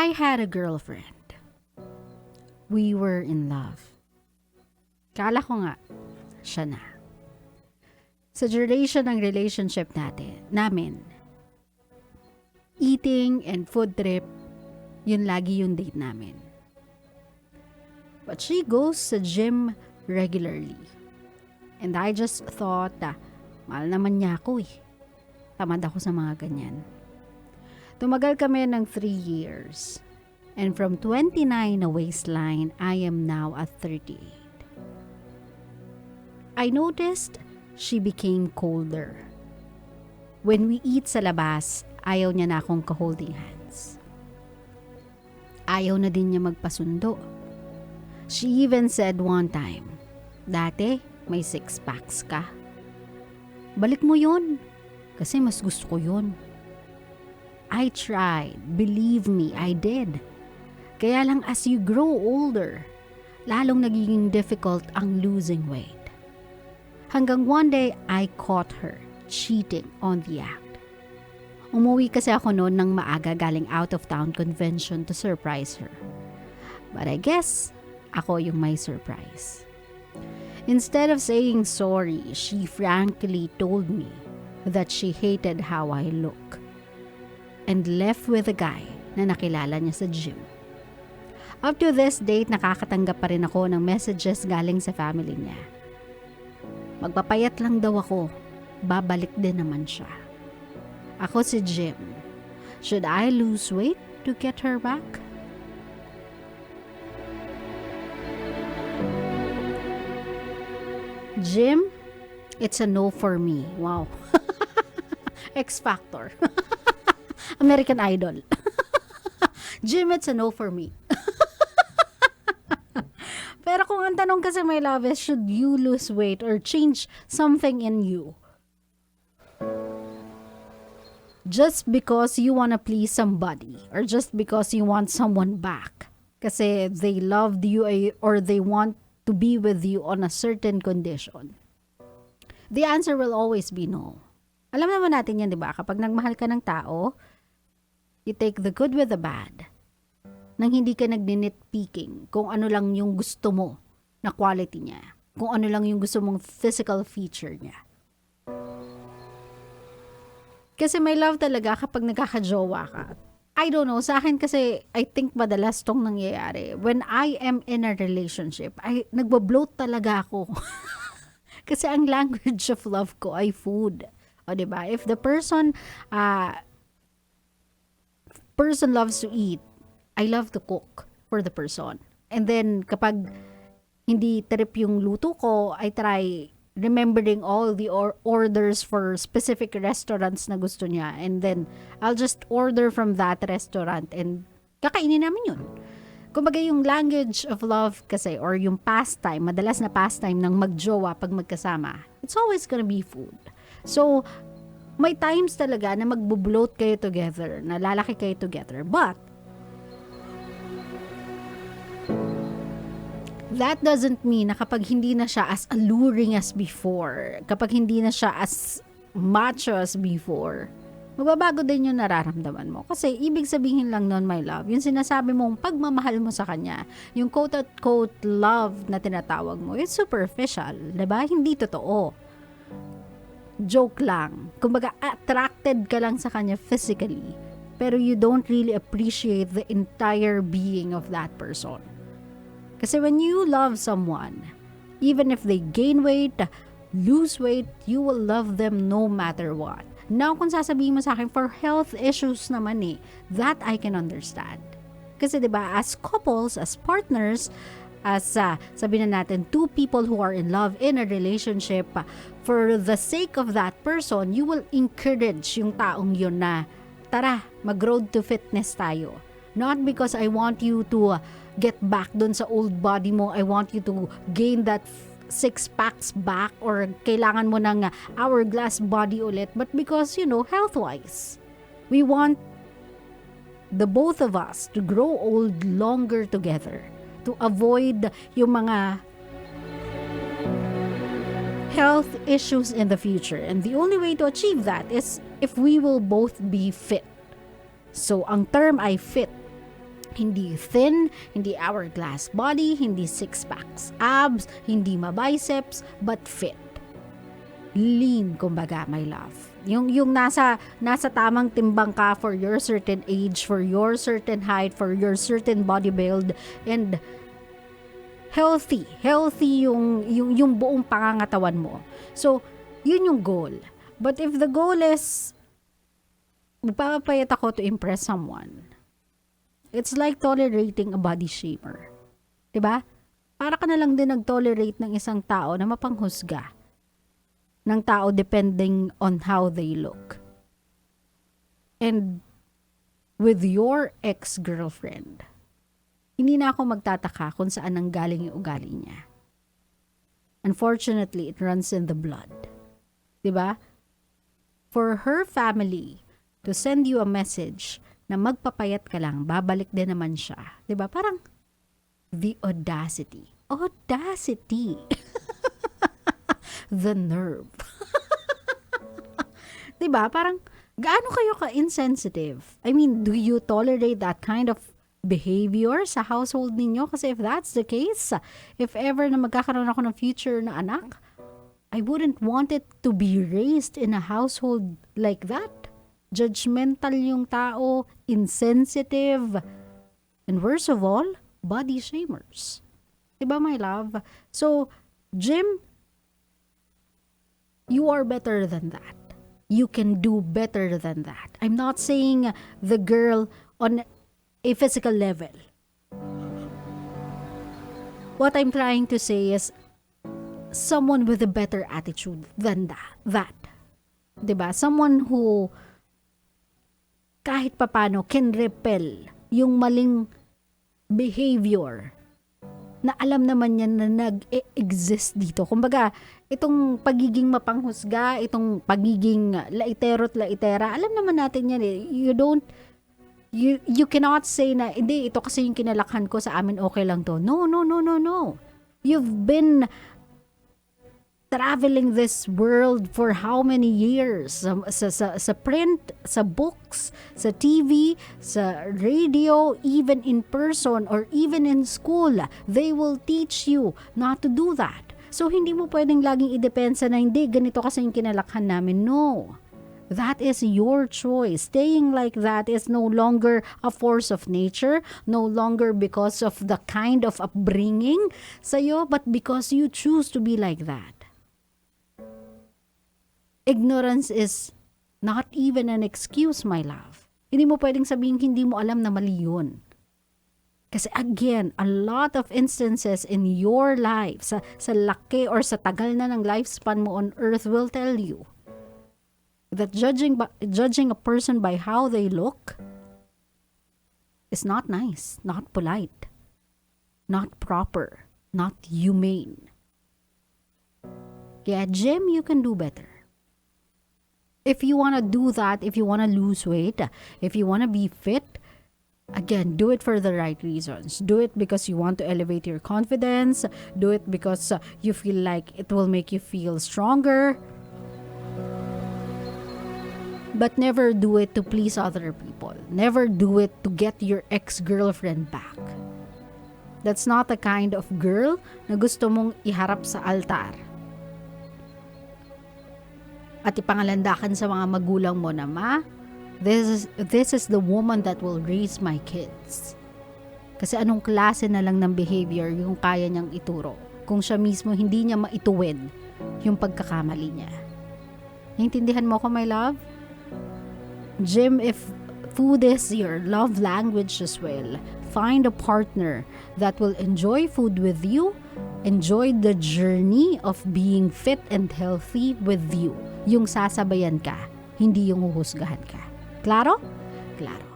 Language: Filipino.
I had a girlfriend. We were in love. Kala ko nga, siya na. Sa duration ng relationship namin, eating and food trip, yun lagi yung date namin. But she goes sa gym regularly. And I just thought, mahal naman niya ako eh. Tamad ako sa mga ganyan. Tumagal kami ng 3 years. And from 29 na waistline, I am now at 38. I noticed she became colder. When we eat sa labas, ayaw niya na akong ka-holding hands. Ayaw na din niya magpasundo. She even said one time, "Dati, may 6 packs ka. Balik mo yun, kasi mas gusto ko yun." I tried. Believe me, I did. Kaya lang as you grow older, lalong nagiging difficult ang losing weight. Hanggang one day, I caught her cheating on the act. Umuwi kasi ako noon ng maaga galing out-of-town convention to surprise her. But I guess, ako yung may surprise. Instead of saying sorry, she frankly told me that she hated how I look and left with a guy na nakilala niya sa gym. Up to this date, nakakatanggap pa rin ako ng messages galing sa family niya. Magpapayat lang daw ako, babalik din naman siya. Ako si Jim. Should I lose weight to get her back? Jim, it's a no for me. Wow. X Factor. American Idol. Jim, it's a no for me. Pero kung ang tanong kasi, my love, is should you lose weight or change something in you? Just because you want to please somebody or just because you want someone back kasi they loved you or they want to be with you on a certain condition, the answer will always be no. Alam naman natin yan, di ba? Kapag nagmahal ka ng tao, you take the good with the bad. Nang hindi ka nag-nitpicking kung ano lang yung gusto mo na quality niya. Kung ano lang yung gusto mong physical feature niya. Kasi may love talaga kapag nagkakajowa ka. I don't know, sa akin kasi I think madalas tong nangyayari. When I am in a relationship, nagbabloat talaga ako. Kasi ang language of love ko ay food. O diba? If the person loves to eat, I love to cook for the person. And then, kapag hindi trip yung luto ko, I try remembering all the orders for specific restaurants na gusto niya. And then, I'll just order from that restaurant and kakainin namin yun. Kumbaga yung language of love kasi or yung pastime, madalas na pastime ng magjowa pag magkasama, it's always gonna be food. So, may times talaga na magbo-bloat kayo together, na lalaki kayo together. But, that doesn't mean na kapag hindi na siya as alluring as before, kapag hindi na siya as macho as before, magbabago din yung nararamdaman mo. Kasi ibig sabihin lang nun, my love, yung sinasabi mong pagmamahal mo sa kanya, yung quote-unquote love na tinatawag mo, it's superficial, diba? Hindi totoo. Joke lang. Kumbaga, attracted ka lang sa kanya physically, pero you don't really appreciate the entire being of that person. Kasi when you love someone, even if they gain weight, lose weight, you will love them no matter what. Now, kung sasabihin mo sa akin, for health issues naman that I can understand. Kasi diba, as couples, as partners, as sabihin na natin, two people who are in love in a relationship, for the sake of that person, you will encourage yung taong yun na, tara, mag-road to fitness tayo. Not because I want you to get back dun sa old body mo, I want you to gain that 6 packs back or kailangan mo ng hourglass body ulit, but because, health-wise, we want the both of us to grow old longer together, to avoid yung mga health issues in the future. And the only way to achieve that is if we will both be fit. So, ang term ay fit. Hindi thin, hindi hourglass body, hindi six-packs abs, hindi ma-biceps, but fit. Lean, kumbaga, my love. Yung nasa tamang timbang ka for your certain age, for your certain height, for your certain body build, and healthy yung buong pangangatawan mo. So, yun yung goal. But if the goal is magpapapayat ako to impress someone, it's like tolerating a body shamer. 'Di ba? Para ka na lang din nag-tolerate ng isang tao na mapanghusga ng tao depending on how they look. And with your ex-girlfriend, hindi na ako magtataka kung saan nanggaling yung ugali niya. Unfortunately, it runs in the blood. 'Di ba? For her family to send you a message na magpapayat ka lang, babalik din naman siya. 'Di ba? Parang the audacity. Audacity. The nerve. 'Di ba? Parang gaano kayo ka-insensitive? I mean, do you tolerate that kind of behavior sa household ninyo? Kasi if that's the case, if ever na magkakaroon ako ng future na anak, I wouldn't want it to be raised in a household like that. Judgmental yung tao, insensitive, and worst of all, body shamers. Diba, my love? So, Jim, you are better than that. You can do better than that. I'm not saying the girl on a physical level. What I'm trying to say is someone with a better attitude than that. Diba? Someone who kahit papano can repel yung maling behavior na alam naman niya na nag-exist dito. Kumbaga, itong pagiging mapanghusga, itong pagiging laitero't laitera, alam naman natin yan eh. You cannot say na, hindi, ito kasi yung kinalakhan ko, sa amin okay lang to. No. You've been traveling this world for how many years? Sa print, sa books, sa TV, sa radio, even in person or even in school, they will teach you not to do that. So, hindi mo pwedeng laging idepensa na hindi, ganito kasi yung kinalakhan namin. No. That is your choice. Staying like that is no longer a force of nature, no longer because of the kind of upbringing sa'yo, but because you choose to be like that. Ignorance is not even an excuse, my love. Hindi mo pwedeng sabihin hindi mo alam na mali yun. Kasi again, a lot of instances in your life, sa laki or sa tagal na ng lifespan mo on earth will tell you that judging a person by how they look is not nice, not polite, not proper, not humane. Kaya, Jim, you can do better. If you want to do that, if you want to lose weight, if you want to be fit, again, do it for the right reasons. Do it because you want to elevate your confidence. Do it because you feel like it will make you feel stronger. But never do it to please other people. Never do it to get your ex-girlfriend back. That's not the kind of girl na gusto mong iharap sa altar. At ipangalandakan sa mga magulang mo na, Ma, this is the woman that will raise my kids. Kasi anong klase na lang ng behavior yung kaya niyang ituro kung siya mismo hindi niya maituwid yung pagkakamali niya. Naintindihan mo ko, my love? Jim, if food is your love language as well, find a partner that will enjoy food with you, enjoy the journey of being fit and healthy with you. Yung sasabayan ka, hindi yung huhusgahan ka. Klaro? Klaro.